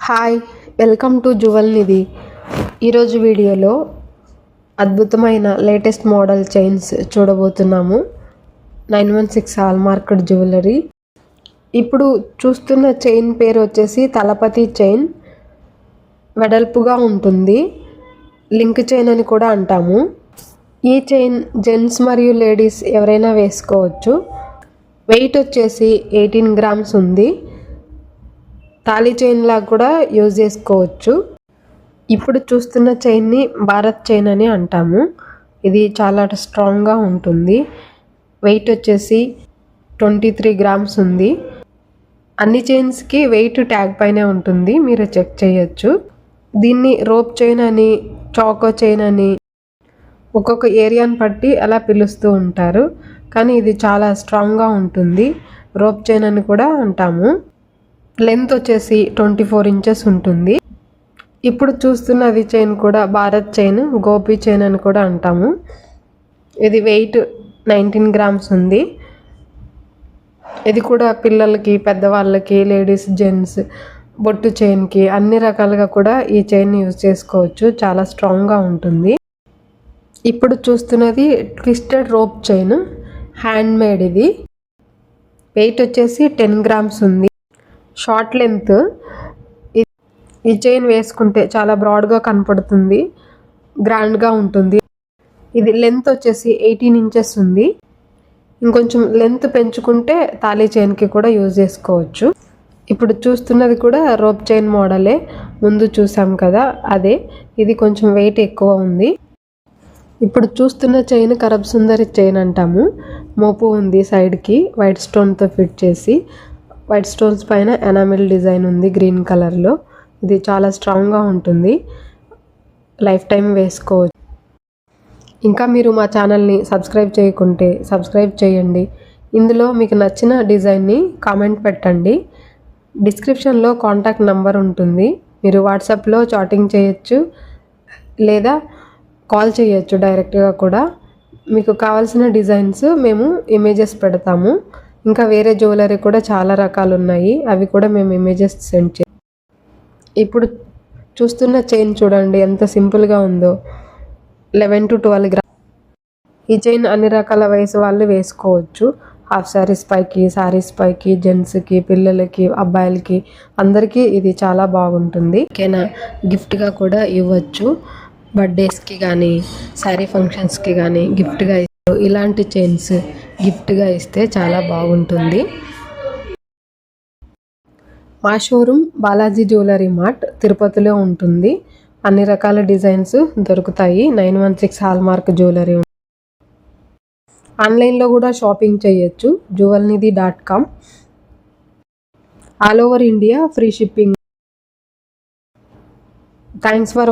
Hi, welcome to jewel నిధి. ఈరోజు వీడియోలో అద్భుతమైన లేటెస్ట్ మోడల్ చైన్స్ చూడబోతున్నాము. 916 హాల్మార్క్డ్ జ్యువెలరీ. ఇప్పుడు చూస్తున్న చైన్ పేరు వచ్చేసి తలపతి చైన్. వెడల్పుగా ఉంటుంది, లింక్ చైన్ అని కూడా అంటాము. ఈ చైన్ జెంట్స్ మరియు లేడీస్ ఎవరైనా వేసుకోవచ్చు. వెయిట్ వచ్చేసి 18 గ్రామ్స్ ఉంది. తాళీ చైన్ లాగా కూడా యూజ్ చేసుకోవచ్చు. ఇప్పుడు చూస్తున్న చైన్ని భారత్ చైన్ అని అంటాము. ఇది చాలా స్ట్రాంగ్గా ఉంటుంది. వెయిట్ వచ్చేసి 23 గ్రామ్స్ ఉంది. అన్ని చైన్స్కి వెయిట్ ట్యాగ్ పైనే ఉంటుంది, మీరు చెక్ చేయొచ్చు. దీన్ని రోప్ చైన్ అని, చాకో చైన్ అని ఒక్కొక్క ఏరియాని బట్టి అలా పిలుస్తూ ఉంటారు. కానీ ఇది చాలా స్ట్రాంగ్గా ఉంటుంది. రోప్ చైన్ అని కూడా అంటాము. లెంత్ వచ్చేసి 24 ఇంచెస్ ఉంటుంది. ఇప్పుడు చూస్తున్నది చైన్ కూడా భారత్ చైన్, గోపి చైన్ అని కూడా అంటాము. ఇది వెయిట్ 19 గ్రామ్స్ ఉంది. ఇది కూడా పిల్లలకి, పెద్దవాళ్ళకి, లేడీస్, జెంట్స్ బొట్టు చైన్కి అన్ని రకాలుగా కూడా ఈ చైన్ యూజ్ చేసుకోవచ్చు. చాలా స్ట్రాంగ్గా ఉంటుంది. ఇప్పుడు చూస్తున్నది twisted rope chain, hand made. ఇది వెయిట్ వచ్చేసి 10 గ్రామ్స్ ఉంది. Short length. ఈ చైన్ వేసుకుంటే చాలా బ్రాడ్గా కనపడుతుంది, గ్రాండ్గా ఉంటుంది. ఇది లెంత్ వచ్చేసి 18 ఇంచెస్ ఉంది. ఇంకొంచెం లెంత్ పెంచుకుంటే తాళీ చైన్కి కూడా యూజ్ చేసుకోవచ్చు. ఇప్పుడు చూస్తున్నది కూడా రోప్ చైన్ మోడలే, ముందు చూసాం కదా అదే. ఇది కొంచెం వెయిట్ ఎక్కువ ఉంది. ఇప్పుడు చూస్తున్న చైన్ కరబ్ సుందరి చైన్ అంటాము. మోపు ఉంది సైడ్కి, వైట్ స్టోన్తో ఫిట్ చేసి. వైట్ స్టోన్స్ పైన ఎనామిల్ డిజైన్ ఉంది గ్రీన్ కలర్లో. ఇది చాలా స్ట్రాంగ్గా ఉంటుంది, లైఫ్ టైం వేసుకోవచ్చు. ఇంకా మీరు మా ఛానల్ని సబ్స్క్రైబ్ చేయకుంటే సబ్స్క్రైబ్ చేయండి. ఇందులో మీకు నచ్చిన డిజైన్ని కామెంట్ పెట్టండి. డిస్క్రిప్షన్లో కాంటాక్ట్ నెంబర్ ఉంటుంది. మీరు వాట్సాప్లో చాటింగ్ చేయొచ్చు లేదా కాల్ చేయొచ్చు డైరెక్ట్గా కూడా. మీకు కావాల్సిన డిజైన్స్ మేము ఇమేజెస్ పెడతాము. ఇంకా వేరే జ్యువెలరీ కూడా చాలా రకాలు ఉన్నాయి, అవి కూడా మేము ఇమేజెస్ సెండ్ చేస్తాం. ఇప్పుడు చూస్తున్న చైన్ చూడండి ఎంత సింపుల్గా ఉందో. 11 to 12 గ్రామ్స్. ఈ చైన్ అన్ని రకాల వయసు వాళ్ళు వేసుకోవచ్చు. హాఫ్ శారీస్ పైకి, శారీస్ పైకి, జెంట్స్కి, పిల్లలకి, అబ్బాయిలకి అందరికీ ఇది చాలా బాగుంటుంది. ఓకేనా, గిఫ్ట్గా కూడా ఇవ్వచ్చు. బర్త్డేస్కి కానీ, శారీ ఫంక్షన్స్కి కానీ గిఫ్ట్గా ఇలాంటి చైన్స్ గిఫ్ట్గా ఇస్తే చాలా బాగుంటుంది. మా షోరూమ్ బాలాజీ జ్యువెలరీ మార్ట్ తిరుపతిలో ఉంటుంది. అన్ని రకాల డిజైన్స్ దొరుకుతాయి. 916 హాల్మార్క్ జ్యువెలరీ. ఆన్లైన్లో కూడా షాపింగ్ చేయొచ్చు, juvelnidhi.com. All over India free shipping. Thanks for